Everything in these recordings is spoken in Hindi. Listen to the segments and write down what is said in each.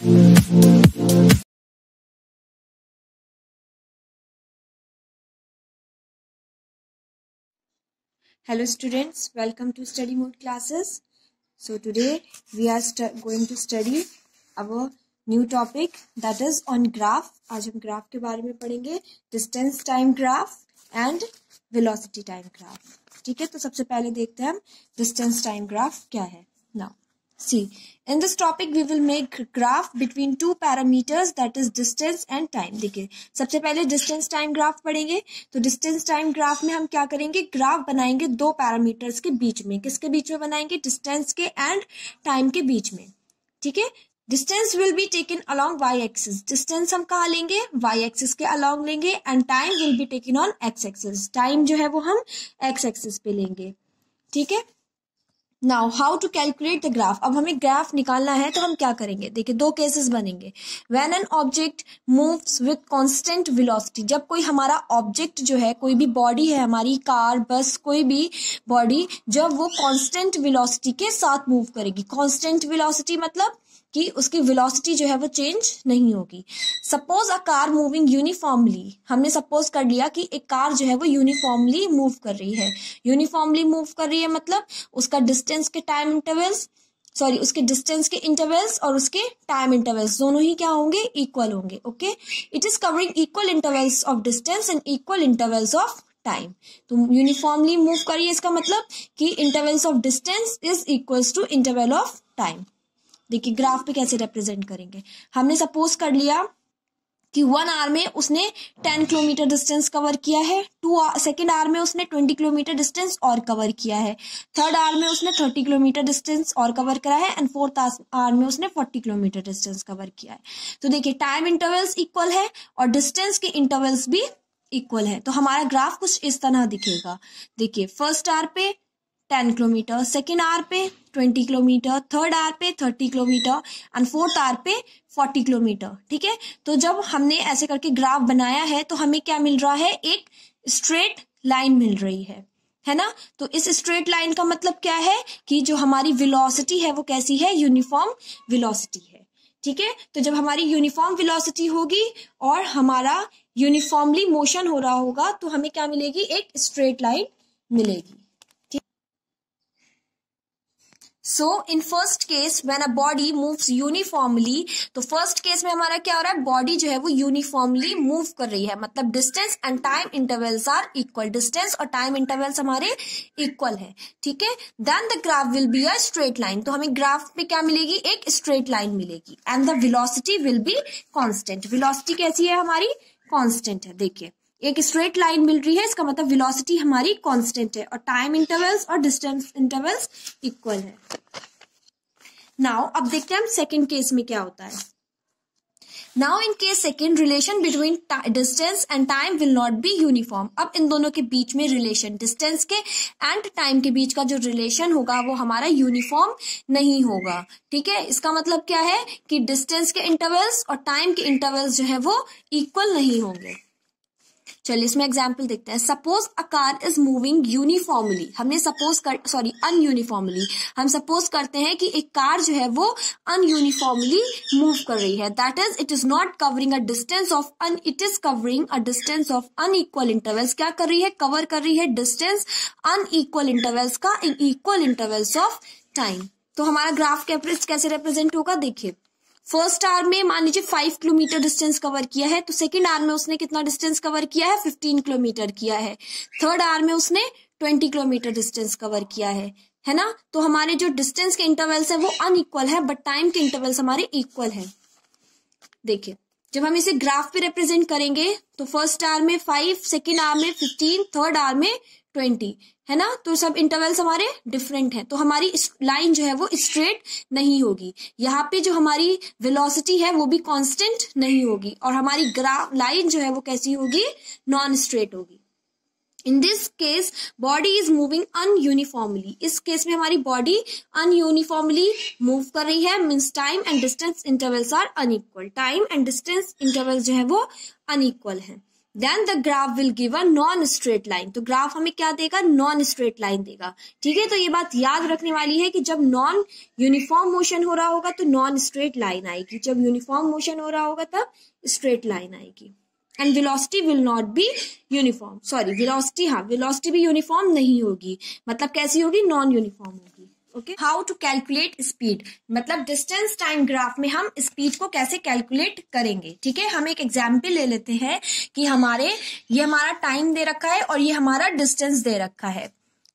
Hello students, welcome to study mode classes. So today we are going to study our new topic that is on graph. आज हम ग्राफ के बारे में पढ़ेंगे, distance time graph and velocity time graph. ठीक है, तो सबसे पहले देखते हैं हम डिस्टेंस टाइम ग्राफ क्या है. Now see, in this topic we will make graph between two parameters, that is distance and time. देखिए सबसे पहले डिस्टेंस टाइम ग्राफ पढ़ेंगे. तो डिस्टेंस टाइम ग्राफ में हम क्या करेंगे, ग्राफ बनाएंगे दो पैरामीटर्स के बीच में. किसके बीच में बनाएंगे, डिस्टेंस के एंड टाइम के बीच में. ठीक है, distance will be taken along y axis. Distance हम कहाँ लेंगे, वाई एक्सिस के अलोंग लेंगे, and time will be taken on x axis. Time जो है वो हम एक्स एक्सिस पे लेंगे. ठीक है, now how to calculate the graph. अब हमें ग्राफ निकालना है तो हम क्या करेंगे, देखिए दो केसेस बनेंगे. When an object moves with constant velocity. जब कोई हमारा ऑब्जेक्ट जो है, कोई भी बॉडी है हमारी, कार, बस, कोई भी बॉडी, जब वो कांस्टेंट वेलोसिटी के साथ मूव करेगी. कांस्टेंट वेलोसिटी मतलब कि उसकी वेलोसिटी जो है वो चेंज नहीं होगी. Suppose a car moving uniformly. हमने सपोज कर लिया कि एक कार जो है वो यूनिफॉर्मली मूव कर रही है. यूनिफॉर्मली मूव कर रही है मतलब उसका डिस्टेंस के टाइम इंटरवल्स, सॉरी उसके डिस्टेंस के इंटरवल्स और उसके टाइम इंटरवल्स दोनों ही क्या होंगे, इक्वल होंगे. Okay, it is covering equal intervals of distance and equal intervals of time. तो यूनिफॉर्मली मूव करिए, इसका मतलब कि intervals of distance is equals to interval of time. देखिए ग्राफ पे कैसे रिप्रेजेंट करेंगे. हमने सपोज कर लिया कि 1 आवर में उसने 10 किलोमीटर डिस्टेंस कवर किया है. सेकेंड आवर में उसने 20 किलोमीटर डिस्टेंस और कवर किया है. थर्ड आवर में उसने 30 किलोमीटर डिस्टेंस और कवर करा है, एंड फोर्थ आवर में उसने 40 किलोमीटर डिस्टेंस कवर किया है. तो देखिए टाइम इंटरवल्स इक्वल है और डिस्टेंस के इंटरवल्स भी इक्वल है. तो हमारा ग्राफ कुछ इस तरह दिखेगा. देखिए फर्स्ट आवर पे 10 किलोमीटर, सेकेंड आवर पे 20 किलोमीटर, थर्ड आवर पे 30 किलोमीटर एंड फोर्थ आवर पे 40 किलोमीटर. ठीक है, तो जब हमने ऐसे करके ग्राफ बनाया है तो हमें क्या मिल रहा है, एक स्ट्रेट लाइन मिल रही है ना. तो इस स्ट्रेट लाइन का मतलब क्या है कि जो हमारी वेलोसिटी है वो कैसी है, यूनिफॉर्म वेलोसिटी है. ठीक है, तो जब हमारी यूनिफॉर्म वेलोसिटी होगी और हमारा यूनिफॉर्मली मोशन हो रहा होगा तो हमें क्या मिलेगी, एक स्ट्रेट लाइन मिलेगी. So in first case when a body moves uniformly, तो फर्स्ट केस में हमारा क्या हो रहा है, बॉडी जो है वो यूनिफॉर्मली मूव कर रही है, मतलब distance and time intervals are equal. Distance और टाइम इंटरवल्स हमारे इक्वल है. ठीक है, then the graph will be a straight line. तो हमें ग्राफ में क्या मिलेगी, एक स्ट्रेट लाइन मिलेगी, and the velocity will be constant. Velocity कैसी है, हमारी कांस्टेंट है. देखिए एक स्ट्रेट लाइन मिल रही है, इसका मतलब वेलोसिटी हमारी कांस्टेंट है और टाइम इंटरवल्स और डिस्टेंस इंटरवल्स इक्वल है. नाउ अब देखते हैं हम सेकंड केस में क्या होता है. Now in case second, relation between distance and time will not be uniform. अब इन दोनों के बीच में रिलेशन, डिस्टेंस के एंड टाइम के बीच का जो रिलेशन होगा वो हमारा यूनिफॉर्म नहीं होगा. ठीक है, इसका मतलब क्या है कि डिस्टेंस के इंटरवल्स और टाइम के इंटरवल्स जो है वो इक्वल नहीं होंगे. चलिए इसमें एग्जाम्पल देखते हैं. Suppose a car is moving uniformly. हमने सपोज अनयूनिफॉर्मली. हम सपोज करते हैं कि एक कार जो है वो अनयूनिफॉर्मली मूव कर रही है. That is it is not covering a distance of it is covering a distance of unequal intervals. क्या कर रही है, कवर कर रही है डिस्टेंस अनइक्वल इंटरवल्स का in equal intervals of time. तो हमारा ग्राफ कैसे रिप्रेजेंट होगा, देखिए फर्स्ट आवर में मान लीजिए 5 किलोमीटर डिस्टेंस कवर किया है, तो सेकेंड आवर में उसने कितना डिस्टेंस कवर किया है, 15 किलोमीटर किया है. थर्ड आवर में उसने 20 किलोमीटर डिस्टेंस कवर किया है ना. तो हमारे जो डिस्टेंस के इंटरवल्स है वो अनइक्वल है, बट टाइम के इंटरवल्स हमारे इक्वल है. देखिए जब हम इसे ग्राफ पे रिप्रेजेंट करेंगे तो फर्स्ट आवर में 5, सेकेंड आवर में 15, थर्ड आवर में 20, है ना. तो सब इंटरवल्स हमारे डिफरेंट हैं, तो हमारी लाइन जो है वो स्ट्रेट नहीं होगी. यहाँ पे जो हमारी वेलोसिटी है वो भी कांस्टेंट नहीं होगी और हमारी ग्राफ लाइन जो है वो कैसी होगी, नॉन स्ट्रेट होगी. In this case body is moving ununiformly. इस केस में हमारी बॉडी अनयूनिफॉर्मली मूव कर रही है, means time and distance intervals are unequal. Time and distance intervals जो है वो अनइक्वल है. Then the graph will give a non straight line. तो ग्राफ हमें क्या देगा, नॉन स्ट्रेट लाइन देगा। ठीक है, तो ये बात याद रखने वाली है कि जब नॉन यूनिफॉर्म मोशन हो रहा होगा तो नॉन स्ट्रेट लाइन आएगी, जब यूनिफॉर्म मोशन हो रहा होगा तब स्ट्रेट लाइन आएगी। And velocity will not be uniform, sorry velocity, हाँ वेलोसिटी भी यूनिफॉर्म नहीं होगी, मतलब कैसी होगी, नॉन यूनिफॉर्म होगी। Okay, how to calculate speed, मतलब डिस्टेंस टाइम ग्राफ में हम स्पीड को कैसे कैलकुलेट करेंगे। ठीक है, हम एक एग्जाम्पल ले लेते हैं कि ये हमारा टाइम दे रखा है और ये हमारा डिस्टेंस दे रखा है।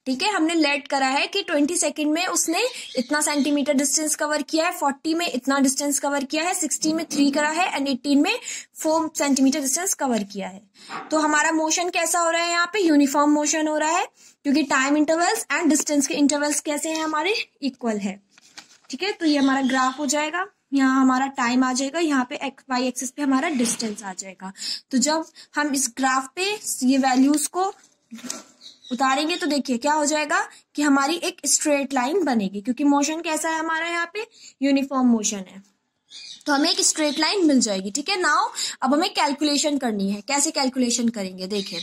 ठीक है, हमने लेट करा है कि 20 सेकंड में उसने इतना सेंटीमीटर डिस्टेंस कवर किया है, 40 में इतना डिस्टेंस कवर किया है, 60 में 3 करा है एंड 18 में 4 सेंटीमीटर डिस्टेंस कवर किया है। तो हमारा मोशन कैसा हो रहा है, यहाँ पे यूनिफॉर्म मोशन हो रहा है, क्योंकि टाइम इंटरवल्स एंड डिस्टेंस के इंटरवल्स कैसे हैं, हमारे इक्वल है। ठीक है, तो ये हमारा ग्राफ हो जाएगा, यहाँ हमारा टाइम आ जाएगा, यहाँ पे वाई एक्सिस पे हमारा डिस्टेंस आ जाएगा। तो जब हम इस ग्राफ पे ये वैल्यूज को उतारेंगे तो देखिए क्या हो जाएगा कि हमारी एक स्ट्रेट लाइन बनेगी, क्योंकि मोशन कैसा है हमारा, यहाँ पे यूनिफॉर्म मोशन है, तो हमें एक स्ट्रेट लाइन मिल जाएगी। ठीक है, नाउ अब हमें कैलकुलेशन करनी है। कैसे कैलकुलेशन करेंगे, देखिए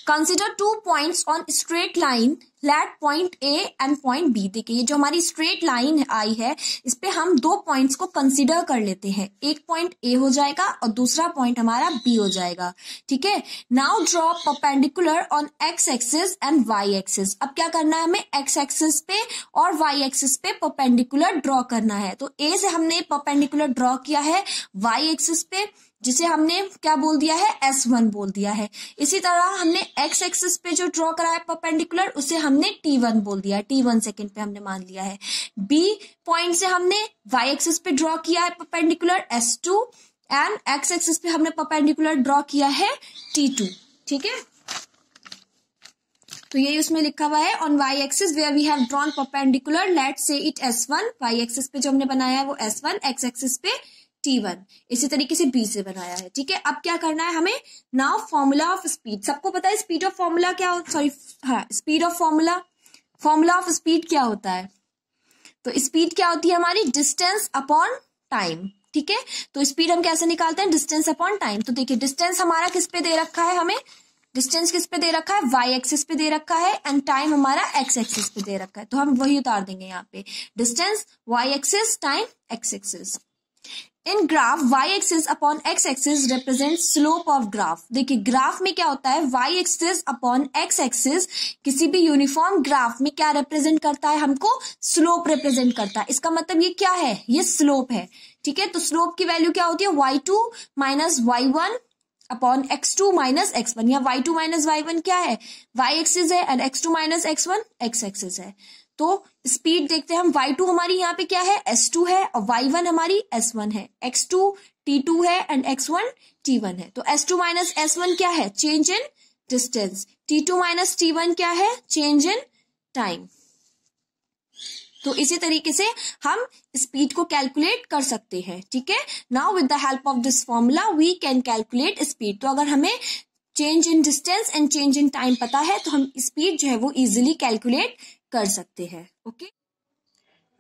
consider 2 points on straight line let point A and point B. देखिए ये जो हमारी स्ट्रेट लाइन आई है इस पे हम 2 पॉइंट्स को कंसिडर कर लेते हैं, एक पॉइंट ए हो जाएगा और दूसरा पॉइंट हमारा बी हो जाएगा। ठीक है, now draw perpendicular on x axis and y axis. अब क्या करना है, हमें एक्स एक्सिस पे और वाई एक्सिस पे परपेंडिकुलर ड्रॉ करना है। तो ए से हमने परपेंडिकुलर ड्रॉ किया है वाई एक्सिस पे, जिसे हमने क्या बोल दिया है, S1 बोल दिया है। इसी तरह हमने एक्स एक्सिस पे जो ड्रॉ करा है परपेंडिकुलर उसे हमने T1 बोल दिया है, T1 सेकंड पे हमने मान लिया है। B पॉइंट से हमने वाई एक्सिस पे ड्रॉ किया है perpendicular S2 and x axis पे हमने परपेंडिकुलर ड्रॉ किया है T2। ठीक है, तो यही उसमें लिखा हुआ है on Y axis where we have drawn perpendicular let say it S1। Y axis पे जो हमने बनाया है वो S1, एक्स एक्सिस पे T1, इसी तरीके से B से बनाया है। ठीक है, अब क्या करना है हमें, नाउ फॉर्मूला ऑफ स्पीड। सबको पता है स्पीड ऑफ फॉर्मूला क्या होता है, speed of formula of speed क्या होता है। तो स्पीड क्या होती है हमारी, डिस्टेंस अपॉन टाइम। ठीक है, तो स्पीड हम कैसे निकालते हैं, डिस्टेंस अपॉन टाइम। तो देखिए डिस्टेंस हमारा किस पे दे रखा है, हमें डिस्टेंस किस पे दे रखा है, वाई एक्सिस पे दे रखा है एंड टाइम हमारा एक्स एक्सिस पे दे रखा है। तो हम वही उतार देंगे यहाँ पे, distance y axis time x axis. In graph y axis upon x axis represent slope of graph. देखिए ग्राफ में क्या होता है, y axis upon x axis किसी भी यूनिफॉर्म ग्राफ में क्या रिप्रेजेंट करता है, हमको स्लोप रिप्रेजेंट करता है। इसका मतलब ये क्या है, ये स्लोप है। ठीक है, तो स्लोप की वैल्यू क्या होती है, y2 minus y1 upon x2 minus x1। या y2 माइनस y1 क्या है, y एक्सिस है and x2 minus x1 x axis है। तो स्पीड देखते हैं हम, y2 हमारी यहाँ पे क्या है, S2 है और y1 हमारी S1 है, x2 T2 है एंड x1 T1 है। तो S2 माइनस S1 क्या है, change in distance, T2 minus T1 क्या है, चेंज इन टाइम। तो इसी तरीके से हम स्पीड को कैलकुलेट कर सकते हैं। ठीक है, now with the help of this formula we can calculate speed. तो अगर हमें change in distance and change in time पता है तो हम स्पीड जो है वो इजिली कैलकुलेट कर सकते हैं। Okay,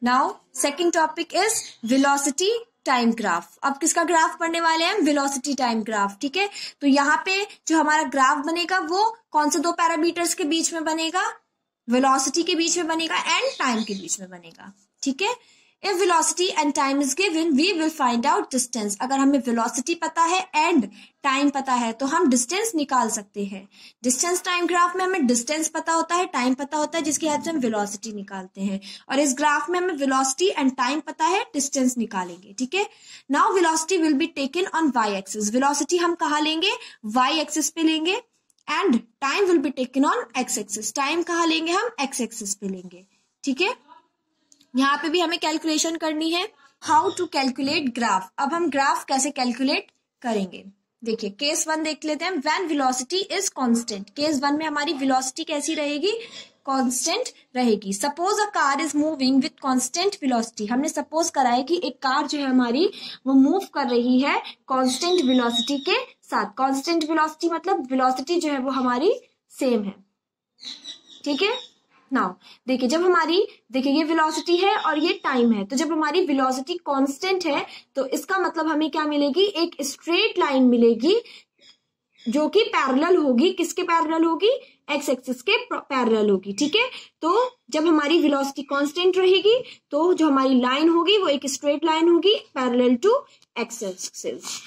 now second topic is velocity time graph. अब किसका ग्राफ पढ़ने वाले हैं, वेलोसिटी टाइम ग्राफ। ठीक है, तो यहाँ पे जो हमारा ग्राफ बनेगा वो कौन से 2 पैरामीटर्स के बीच में बनेगा, वेलोसिटी के बीच में बनेगा एंड टाइम के बीच में बनेगा। ठीक है, if velocity and time is given we will find out distance. अगर हमें वेलोसिटी पता है एंड टाइम पता है तो हम डिस्टेंस निकाल सकते हैं। डिस्टेंस टाइम ग्राफ में हमें डिस्टेंस पता होता है, टाइम पता होता है, जिसकी हेल्प से हम वेलोसिटी निकालते हैं। और इस ग्राफ में हमें वेलोसिटी एंड टाइम पता है, डिस्टेंस निकालेंगे। ठीक है, now velocity will be taken on Y axis. Velocity हम कहाँ लेंगे, वाई एक्सिस पे लेंगे and time will be taken on x axis. Time कहाँ लेंगे, हम एक्स एक्सिस पे लेंगे। ठीक है, यहाँ पे भी हमें कैलकुलेशन करनी है। How to calculate graph. अब हम ग्राफ कैसे कैलकुलेट करेंगे, देखिए केस 1 देख लेते हैं। When velocity is constant. Case 1 में हमारी वेलोसिटी कैसी रहेगी, कांस्टेंट रहेगी। Suppose a car is moving with constant velocity. हमने सपोज करा है कि एक कार जो है हमारी वो मूव कर रही है कांस्टेंट वेलोसिटी के साथ। कांस्टेंट वेलोसिटी मतलब वेलोसिटी जो है वो हमारी सेम है। ठीक है, नाउ देखिए जब हमारी, देखिए ये वेलोसिटी है और ये टाइम है, तो जब हमारी वेलोसिटी कांस्टेंट है तो इसका मतलब हमें क्या मिलेगी, एक स्ट्रेट लाइन मिलेगी जो कि पैरेलल होगी, किसके पैरेलल होगी, एक्स एक्सिस के पैरेलल होगी। ठीक है, तो जब हमारी वेलोसिटी कांस्टेंट रहेगी तो जो हमारी लाइन होगी वो एक स्ट्रेट लाइन होगी parallel to x axis.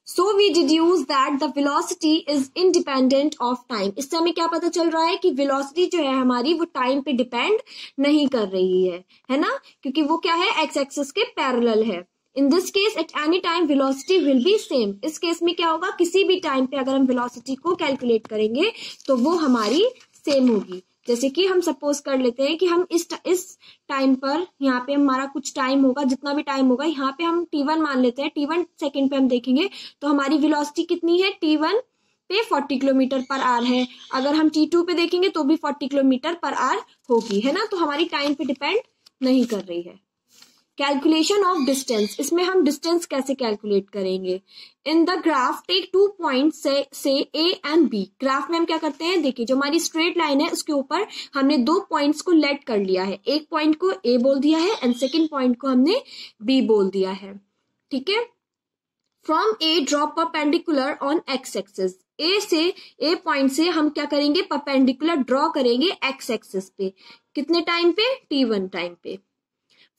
So we deduce that the velocity is independent of time. इससे हमें क्या पता चल रहा है कि velocity जो है हमारी वो टाइम पे डिपेंड नहीं कर रही है ना, क्योंकि वो क्या है, एक्स एक्सिस के पैरेलल है। In this case at any time velocity will B same. इस केस में क्या होगा, किसी भी टाइम पे अगर हम वेलोसिटी को कैलकुलेट करेंगे तो वो हमारी सेम होगी। जैसे कि हम सपोज कर लेते हैं कि हम इस टाइम पर, यहाँ पे हमारा कुछ टाइम होगा, जितना भी टाइम होगा, यहाँ पे हम t1 मान लेते हैं, t1 सेकंड पे हम देखेंगे तो हमारी वेलोसिटी कितनी है, t1 पे 40 किलोमीटर पर आवर है। अगर हम t2 पे देखेंगे तो भी 40 किलोमीटर पर आवर होगी, है ना, तो हमारी टाइम पे डिपेंड नहीं कर रही है। कैलकुलेशन ऑफ डिस्टेंस, इसमें हम डिस्टेंस कैसे कैलकुलेट करेंगे। In the graph take 2 point से ए एंड बी। ग्राफ में हम क्या करते हैं, देखिए जो हमारी स्ट्रेट लाइन है उसके ऊपर हमने 2 पॉइंट्स को लेट कर लिया है, एक पॉइंट को ए बोल दिया है एंड सेकेंड पॉइंट को हमने बी बोल दिया है। ठीक है, from A draw perpendicular on x axis. A point से हम क्या करेंगे, परपेंडिकुलर ड्रॉ करेंगे एक्स एक्सिस पे, कितने टाइम पे, t1 टाइम पे।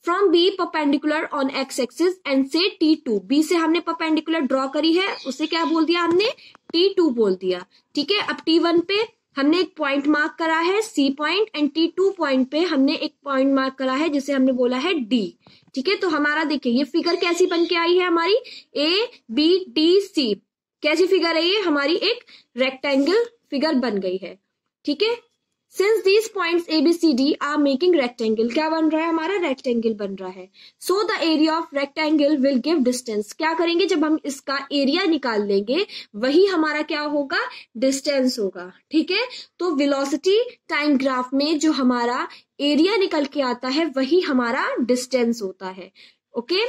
From B perpendicular on x axis and से t2। बी से हमने परपेंडिकुलर ड्रॉ करी है, उसे क्या बोल दिया हमने, t2 बोल दिया। ठीक है, अब t1 पे हमने एक पॉइंट मार्क करा है C point and t2 point पे हमने एक पॉइंट मार्क करा है जिसे हमने बोला है d। ठीक है, तो हमारा देखिए ये फिगर कैसी बन के आई है हमारी, ए बी डी सी कैसी फिगर है ये, हमारी एक रेक्टेंगल फिगर बन गई है। ठीक है, since these points A B C D are making rectangle, क्या बन रहा है हमारा, रेक्टेंगल बन रहा है। So the area of rectangle will give distance. क्या करेंगे, जब हम इसका एरिया निकाल लेंगे वही हमारा क्या होगा, डिस्टेंस होगा। ठीक है, तो वेलोसिटी टाइम ग्राफ में जो हमारा एरिया निकल के आता है वही हमारा डिस्टेंस होता है। ओके,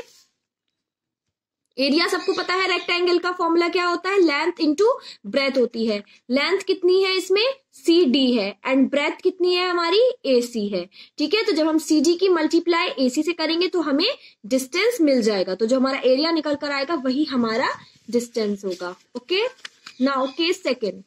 एरिया सबको पता है, रेक्टेंगल का फॉर्मूला क्या होता है, लेंथ इनटू ब्रेथ होती है। लेंथ कितनी है इसमें, सी डी है एंड ब्रेथ कितनी है हमारी, ए सी है। ठीक है, तो जब हम सी डी की मल्टीप्लाई ए सी से करेंगे तो हमें डिस्टेंस मिल जाएगा, तो जो हमारा एरिया निकल कर आएगा वही हमारा डिस्टेंस होगा। Okay, now case second,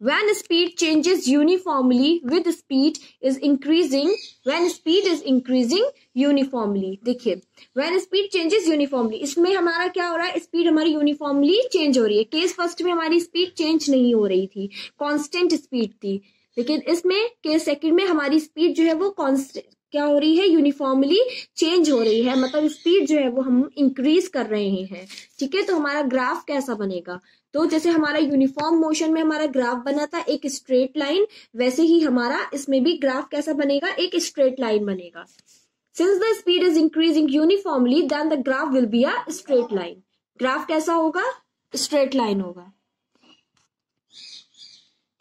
when speed changes uniformly with speed is increasing, when speed is increasing uniformly। देखिए when speed changes uniformly, इसमें हमारा क्या हो रहा है, स्पीड हमारी यूनिफॉर्मली चेंज हो रही है। केस फर्स्ट में हमारी स्पीड चेंज नहीं हो रही थी, कांस्टेंट स्पीड थी, लेकिन इसमें केस सेकंड में हमारी स्पीड जो है वो कांस्टेंट क्या हो रही है, यूनिफॉर्मली चेंज हो रही है, मतलब स्पीड जो है वो हम इंक्रीज कर रहे हैं। ठीक है, तो हमारा ग्राफ कैसा बनेगा, तो जैसे हमारा यूनिफॉर्म मोशन में हमारा ग्राफ बना था एक स्ट्रेट लाइन, वैसे ही हमारा इसमें भी ग्राफ कैसा बनेगा, एक स्ट्रेट लाइन बनेगा। Since the speed is increasing uniformly then the graph will be a straight line. Graph कैसा होगा, स्ट्रेट लाइन होगा।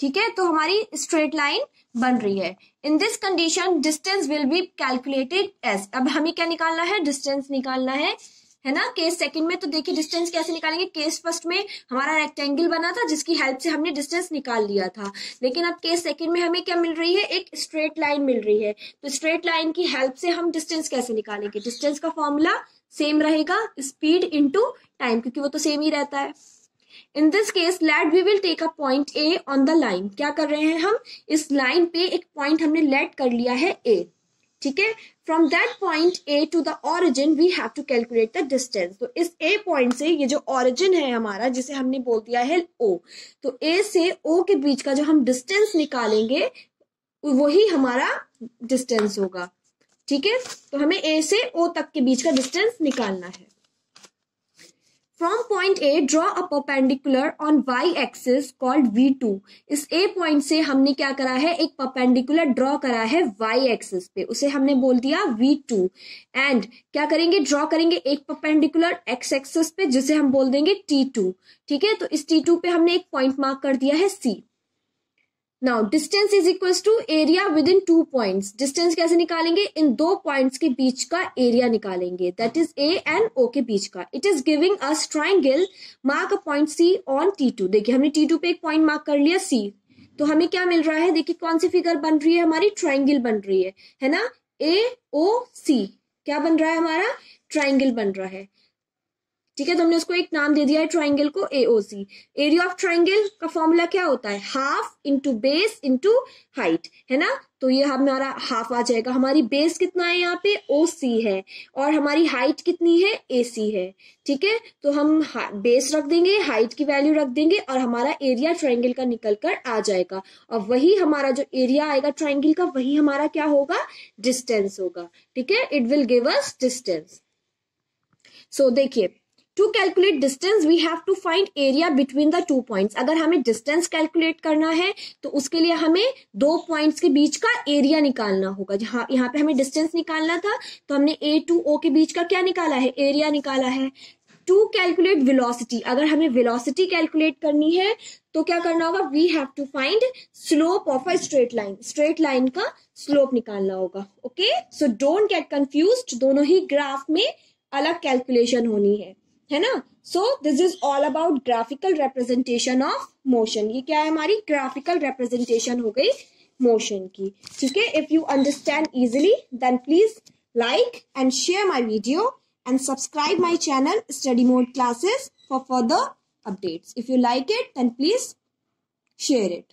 ठीक है, तो हमारी स्ट्रेट लाइन बन रही है। In this condition distance will be calculated as, अब हमें क्या निकालना है, डिस्टेंस निकालना है ना। केस सेकंड में तो देखिए डिस्टेंस कैसे निकालेंगे, केस फर्स्ट में हमारा रेक्टेंगल बना था जिसकी हेल्प से हमने डिस्टेंस निकाल लिया था, लेकिन अब केस सेकंड में हमें क्या मिल रही है, एक स्ट्रेट लाइन मिल रही है। तो स्ट्रेट लाइन की हेल्प से हम डिस्टेंस कैसे निकालेंगे, डिस्टेंस का फॉर्मूला सेम रहेगा, स्पीड इंटू टाइम, क्योंकि वो तो सेम ही रहता है। In this case let we will take a point A on the line, क्या कर रहे हैं हम, इस लाइन पे एक पॉइंट हमने लेट कर लिया है ए। ठीक है, from that point A to the origin we have to calculate the distance. तो इस ए पॉइंट से ये जो ऑरिजिन है हमारा, जिसे हमने बोल दिया है ओ, तो ए से ओ के बीच का जो हम डिस्टेंस निकालेंगे वही हमारा डिस्टेंस होगा। ठीक है, तो हमें ए से ओ तक के बीच का डिस्टेंस निकालना है। From point A draw a perpendicular on Y axis called V2। इस ए पॉइंट से हमने क्या करा है, एक परपेंडिकुलर ड्रॉ करा है वाई एक्सिस पे, उसे हमने बोल दिया V2। एंड क्या करेंगे, ड्रॉ करेंगे एक परपेंडिकुलर एक्स एक्सिस पे जिसे हम बोल देंगे T2। ठीक है, तो इस T2 पे हमने एक पॉइंट मार्क कर दिया है C। Now distance is equals to area within 2 points. Distance कैसे निकालेंगे, इन 2 पॉइंट्स के बीच का एरिया निकालेंगे, that is A and O के बीच का। It is giving us triangle, mark a point C on T2। देखिए हमने T2 पे एक पॉइंट मार्क कर लिया C, तो हमें क्या मिल रहा है, देखिए कौन सी फिगर बन रही है हमारी, ट्राइंगल बन रही है ना, AOC क्या बन रहा है हमारा, ट्राइंगल बन रहा है। ठीक है, तो हमने उसको एक नाम दे दिया है ट्राइंगल को AOC। एरिया ऑफ ट्राइंगल का फॉर्मूला क्या होता है, half into base into height, है ना। तो ये हमारा हाफ आ जाएगा। हमारी बेस कितना है यहाँ पे, OC है, और हमारी हाइट कितनी है, AC है। ठीक है, तो हम बेस रख देंगे, हाइट की वैल्यू रख देंगे, और हमारा एरिया ट्राइंगल का निकल कर आ जाएगा। और वही हमारा जो एरिया आएगा ट्राइंगल का, वही हमारा क्या होगा, डिस्टेंस होगा। ठीक है, it will give us distance. So देखिए, to calculate distance we have to find area between the 2 points. अगर हमें डिस्टेंस कैलकुलेट करना है तो उसके लिए हमें 2 पॉइंट्स के बीच का एरिया निकालना होगा। जहां यहाँ पे हमें डिस्टेंस निकालना था तो हमने A to O के बीच का क्या निकाला है, एरिया निकाला है। टू कैलकुलेट वेलोसिटी, अगर हमें वेलोसिटी कैलकुलेट करनी है तो क्या करना होगा, we have to find slope of a straight line, straight line का स्लोप निकालना होगा। Okay, so don't get confused, दोनों ही ग्राफ में अलग कैलकुलेशन होनी है ना। So this is all about graphical representation of motion. ये क्या है, हमारी ग्राफिकल रिप्रेजेंटेशन हो गई मोशन की। ठीक है, if you understand easily then please like and share my video and subscribe my channel Study Mode Classes for further updates. If you like it, then please share it.